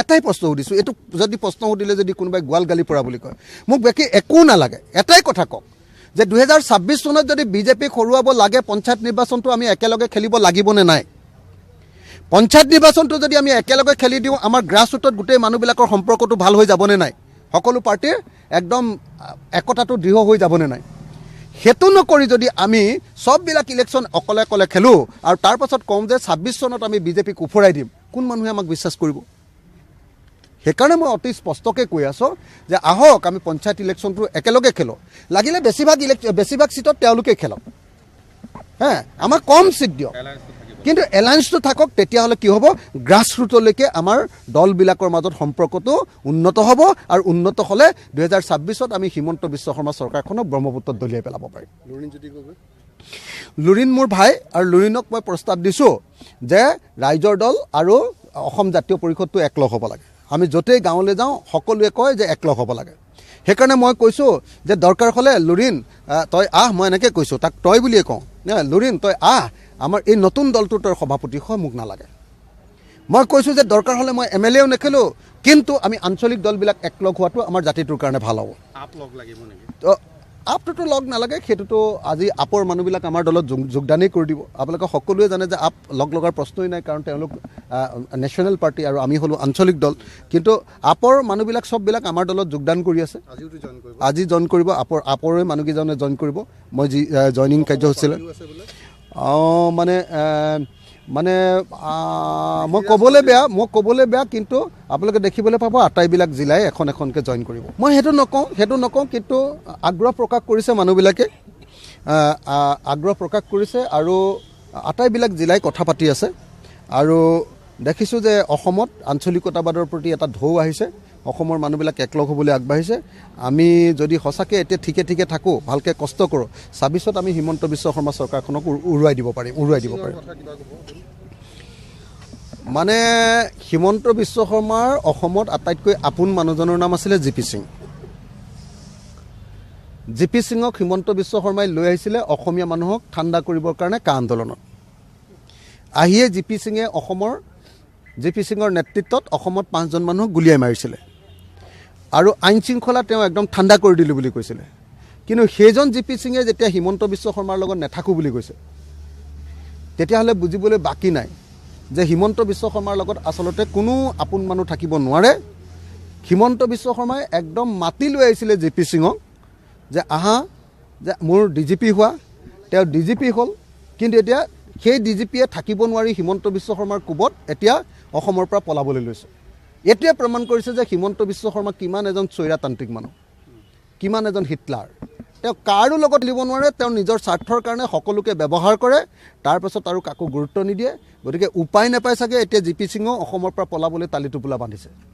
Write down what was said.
এটাই প্ৰশ্ন সুধিছোঁ, এইটো যদি প্ৰশ্ন সুধিলে যদি কোনোবাই গোৱাল গালি পৰা বুলি কয়, মোক বাকী একো নালাগে, এটাই কথা কওক যে 2026 চনত যদি বিজেপিক হৰুৱাব লাগে পঞ্চায়ত নিৰ্বাচনটো আমি একেলগে খেলিব লাগিবনে নাই? পঞ্চায়ত নিৰ্বাচনটো যদি আমি একেলগে খেলি দিওঁ আমাৰ গ্ৰাছৰুটত গোটেই মানুহবিলাকৰ সম্পৰ্কটো ভাল হৈ যাবনে নাই? সকলো পাৰ্টিৰ একদম একতাটো দৃঢ় হৈ যাবনে নাই? সেইটো নকৰি যদি আমি সববিলাক ইলেকশ্যন অকলে অকলে খেলোঁ আৰু তাৰ পাছত কওঁ যে 26 চনত আমি বিজেপিক উফৰাই দিম, কোন মানুহে আমাক বিশ্বাস কৰিব? সেইকাৰণে মই অতি স্পষ্টকৈ কৈ আছোঁ যে আহক আমি পঞ্চায়ত ইলেকশ্যনটো একেলগে খেলোঁ, লাগিলে বেছিভাগ চিটত তেওঁলোকে খেলক, আমাক কম চিট দিয়ক, কিন্তু এলায়েন্সটো থাকক। তেতিয়াহ'লে কি হ'ব, গ্ৰাছৰুটলৈকে আমাৰ দলবিলাকৰ মাজত সম্পৰ্কটো উন্নত হ'ব আৰু উন্নত হ'লে 2026ত আমি হিমন্ত বিশ্ব শৰ্মা চৰকাৰখনক ব্ৰহ্মপুত্ৰত দলিয়াই পেলাব পাৰিম। লুৰিণ মোৰ ভাই আৰু লুৰিণক মই প্ৰস্তাৱ দিছোঁ যে ৰাইজৰ দল আৰু অসম জাতীয় পৰিষদটো একলগ হ'ব লাগে। আমি য'তেই গাঁৱলৈ যাওঁ সকলোৱে কয় যে একলগ হ'ব লাগে। সেইকাৰণে মই কৈছোঁ যে দৰকাৰ হ'লে লুৰিণ তই আহ, মই এনেকৈ কৈছোঁ, তাক তই বুলিয়ে কওঁ, লুৰিণ তই আহ, আমাৰ এই নতুন দলটোৰ তই সভাপতি হয়, মোক নালাগে। মই কৈছোঁ যে দৰকাৰ হ'লে মই MLAও নেখেলোঁ, কিন্তু আমি আঞ্চলিক দলবিলাক একলগ হোৱাটো আমাৰ জাতিটোৰ কাৰণে ভাল হ'ব। আপটোতো লগ নালাগে, সেইটোতো আজি আপৰ মানুহবিলাক আমাৰ দলত যোগদানেই কৰি দিব। আপোনালোকে সকলোৱে জানে যে আপ লগাৰ প্ৰশ্নই নাই, কাৰণ তেওঁলোক নেশ্যনেল পাৰ্টি আৰু আমি হ'লোঁ আঞ্চলিক দল। কিন্তু আপৰ মানুহবিলাক চববিলাক আমাৰ দলত যোগদান কৰি আছে, আজি জইন কৰিব, আপৰে মানুহকেইজনে জইন কৰিব। মই যি জইনিং কাৰ্যসূচীলৈ মানে মই ক'বলৈ বেয়া, কিন্তু আপোনালোকে দেখিবলৈ পাব আটাইবিলাক জিলাই এখন এখনকৈ জইন কৰিব। মই সেইটো নকওঁ, কিন্তু আগ্ৰহ প্ৰকাশ কৰিছে মানুহবিলাকে, আৰু আটাইবিলাক জিলাই কথা পাতি আছে। আৰু দেখিছোঁ যে অসমত আঞ্চলিকতাবাদৰ প্ৰতি এটা ঢৌ আহিছে, অসমৰ মানুহবিলাক একলগ হ'বলৈ আগবাঢ়িছে। আমি যদি সঁচাকৈ এতিয়া ঠিকে থাকোঁ, ভালকৈ কষ্ট কৰোঁ, 26ত আমি হিমন্ত বিশ্ব শৰ্মা চৰকাৰখনক উৰুৱাই দিব পাৰিম। মানে হিমন্ত বিশ্ব শৰ্মাৰ অসমত আটাইতকৈ আপোন মানুহজনৰ নাম আছিলে জি পি সিঙক হিমন্ত বিশ্ব শৰ্মাই লৈ আহিছিলে অসমীয়া মানুহক ঠাণ্ডা কৰিবৰ কাৰণে কা আন্দোলনত। আহিয়ে জি পি সিঙৰ নেতৃত্বত অসমত 5জন মানুহক গুলীয়াই মাৰিছিলে আৰু আইন শৃংখলা তেওঁ একদম ঠাণ্ডা কৰি দিলোঁ বুলি কৈছিলে। কিন্তু সেইজন জি পি সিঙে যেতিয়া হিমন্ত বিশ্ব শৰ্মাৰ লগত নাথাকোঁ বুলি কৈছে, তেতিয়াহ'লে বুজিবলৈ বাকী নাই যে হিমন্ত বিশ্ব শৰ্মাৰ লগত আচলতে কোনো আপোন মানুহ থাকিব নোৱাৰে। হিমন্ত বিশ্ব শৰ্মাই একদম মাতি লৈ আহিছিলে জি পি সিঙক যে যে মোৰ DGP হোৱা, তেওঁ DGP হ'ল, কিন্তু এতিয়া সেই DGPয়ে থাকিব নোৱাৰি হিমন্ত বিশ্ব শৰ্মাৰ কোবত এতিয়া অসমৰ পৰা পলাবলৈ লৈছে। এইটোৱে প্ৰমাণ কৰিছে যে হিমন্ত বিশ্ব শৰ্মা কিমান এজন স্বৈৰাতান্ত্ৰিক মানুহ, কিমান এজন হিটলাৰ। তেওঁ কাৰো লগত লিব নোৱাৰে, তেওঁ নিজৰ স্বাৰ্থৰ কাৰণে সকলোকে ব্যৱহাৰ কৰে, তাৰপাছত আৰু কাকো গুৰুত্ব নিদিয়ে। গতিকে উপায় নাপায় চাগে এতিয়া জি পি সিঙো অসমৰ পৰা পলাবলৈ তালি টোপোলা বান্ধিছে।